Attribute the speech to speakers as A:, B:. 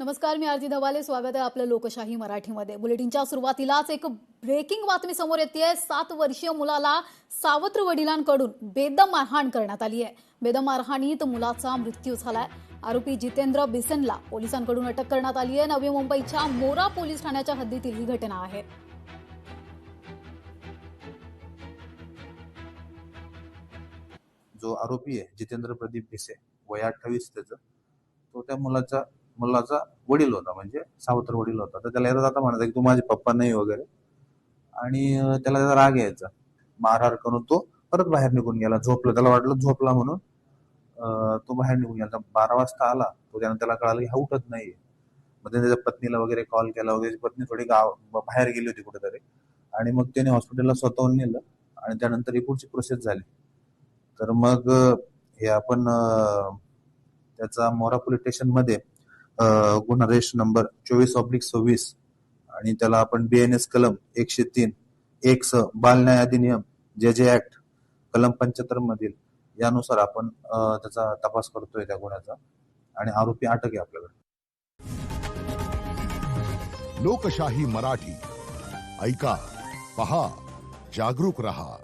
A: नमस्कार, मी आरती धवाले. स्वागत आहे आपलं लोकशाही मराठीमध्ये. बुलेटिनच्या सुरुवातीलाच एक ब्रेकिंग बातमी समोर येतेय. 7 वर्षीय मुलाला सावत्र वडिलांकडून बेदम मारहाण करण्यात आली आहे. बेदम मारहाणीत मुलाचा मृत्यू झालाय. आरोपी जितेंद्र बिसेनला पोलिसांकडून अटक करण्यात आली आहे. नवी मुंबईच्या मोरा पोलीस ठाण्याच्या हद्दीतील ही घटना आहे.
B: जो आरोपी आहे जितेंद्र प्रदीप भिसे, वय 28 त्याचं, तो त्या मुलाचा वडील होता, म्हणजे सावत्र वडील होता. तर त्याला येतात आता म्हणायचं की तू माझे पप्पा नाही वगैरे, आणि त्याला त्याचा राग यायचा. मारहाण करून तो परत बाहेर निघून गेला. झोपला, त्याला वाटलं झोपला म्हणून तो बाहेर निघून गेला. 12 वाजता आला तो, त्याला कळालं की हा उठत नाहीये. मग त्याने त्याच्या पत्नीला वगैरे कॉल केला वगैरे. त्याची पत्नी थोडी बाहेर गेली होती कुठेतरी, आणि मग त्याने हॉस्पिटलला स्वतःहून नेलं, आणि त्यानंतर ही पुढची प्रोसेस झाली. तर मग हे आपण त्याचा मोरा पोलीस स्टेशन मध्ये गुन्हा रजिस्टर नंबर 24/26, आणि त्याला आपण BNS कलम 103 1 बाल न्याय अधिनियम जे ऍक्ट कलम 75 मधील यानुसार आपण त्याचा तपास करतोय त्या गुन्ह्याचा, आणि आरोपी अटक आहे आपल्याकडे.
C: लोकशाही मराठी ऐका, पहा, जागरूक रहा.